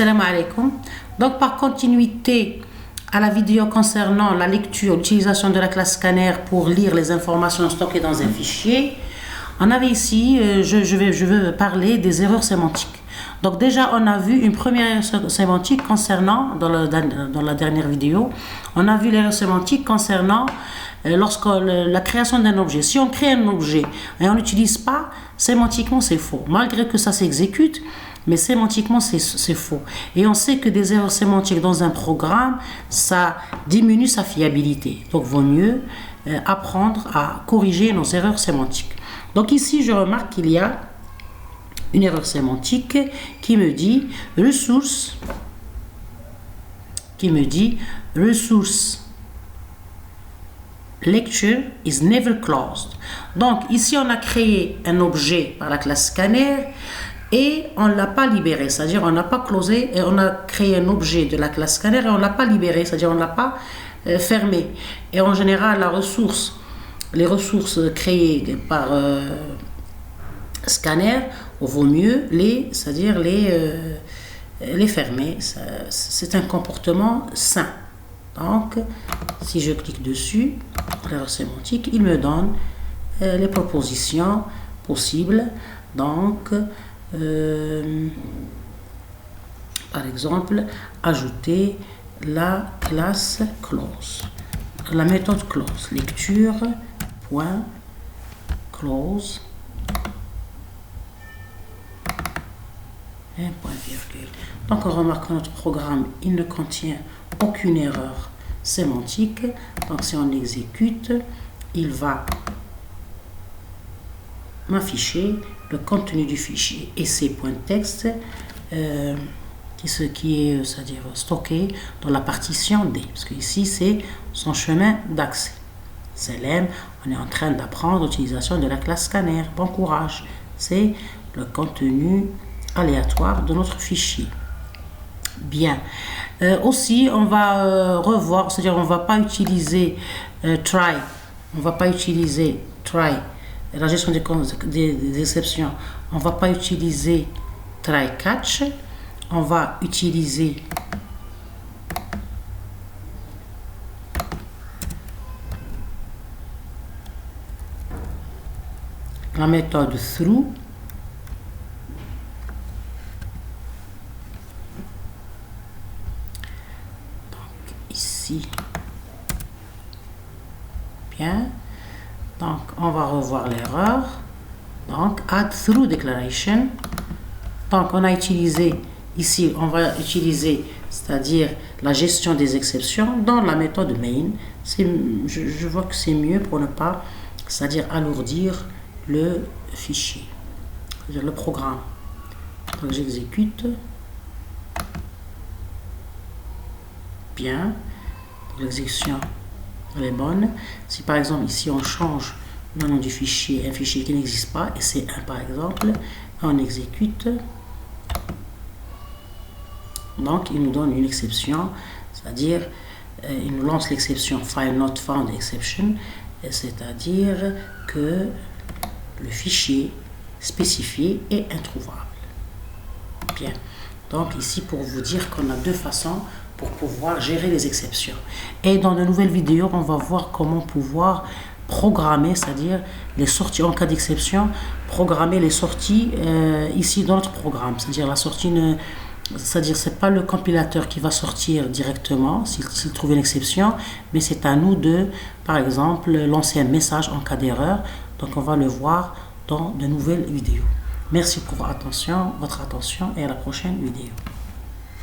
Assalamu alaikum. Donc par continuité à la vidéo concernant la lecture, l'utilisation de la classe scanner pour lire les informations stockées dans un fichier, on avait ici, je veux parler des erreurs sémantiques. Donc déjà on a vu une première erreur sémantique concernant, dans la dernière vidéo, on a vu l'erreur sémantique concernant lorsque la création d'un objet. Si on crée un objet et on n'utilise pas, sémantiquement c'est faux. Malgré que ça s'exécute, mais sémantiquement c'est faux. Et on sait que des erreurs sémantiques dans un programme, ça diminue sa fiabilité. Donc vaut mieux apprendre à corriger nos erreurs sémantiques. Donc ici je remarque qu'il y a une erreur sémantique qui me dit ressource, lecture is never closed. Donc ici on a créé un objet par la classe scanner et on ne l'a pas libéré, c'est-à-dire on n'a pas closé, et on a créé un objet de la classe scanner et on ne l'a pas libéré, c'est-à-dire on ne l'a pas fermé. Et en général les ressources créées par scanner, il vaut mieux les fermer. C'est un comportement sain. Donc si je clique dessus, l'erreur sémantique, il me donne les propositions possibles. Donc par exemple, ajouter la classe close, la méthode close, lecture point close et point virgule. Donc on remarque que notre programme il ne contient aucune erreur sémantique. Donc si on exécute, il va m'afficher le contenu du fichier et ces points de texte qui est c'est-à-dire stocké dans la partition D, parce que ici c'est son chemin d'accès. CLM, on est en train d'apprendre l'utilisation de la classe scanner. Bon courage, c'est le contenu aléatoire de notre fichier. Bien. Aussi on va revoir, c'est-à-dire on va pas utiliser try, la gestion des exceptions, on ne va pas utiliser try catch, on va utiliser la méthode through. Donc ici, bien. Donc on va revoir l'erreur. Donc add through declaration. Donc on a utilisé ici, on va utiliser, c'est-à-dire la gestion des exceptions dans la méthode main. Je vois que c'est mieux pour ne pas, c'est-à-dire alourdir le fichier, c'est-à-dire le programme. Donc j'exécute. Bien. L'exécution elle est bonne. Si par exemple ici on change le nom du fichier, un fichier qui n'existe pas, et c'est un par exemple, on exécute. Donc il nous donne une exception, c'est-à-dire il nous lance l'exception file not found exception, c'est-à-dire que le fichier spécifié est introuvable. Bien. Donc ici pour vous dire qu'on a deux façons pour pouvoir gérer les exceptions. Et dans de nouvelles vidéos, on va voir comment pouvoir programmer, c'est-à-dire les sorties en cas d'exception, programmer les sorties ici dans notre programme. C'est-à-dire la sortie c'est-à-dire c'est pas le compilateur qui va sortir directement s'il trouve une exception, mais c'est à nous de, par exemple, lancer un message en cas d'erreur. Donc on va le voir dans de nouvelles vidéos. Merci pour votre attention et à la prochaine vidéo.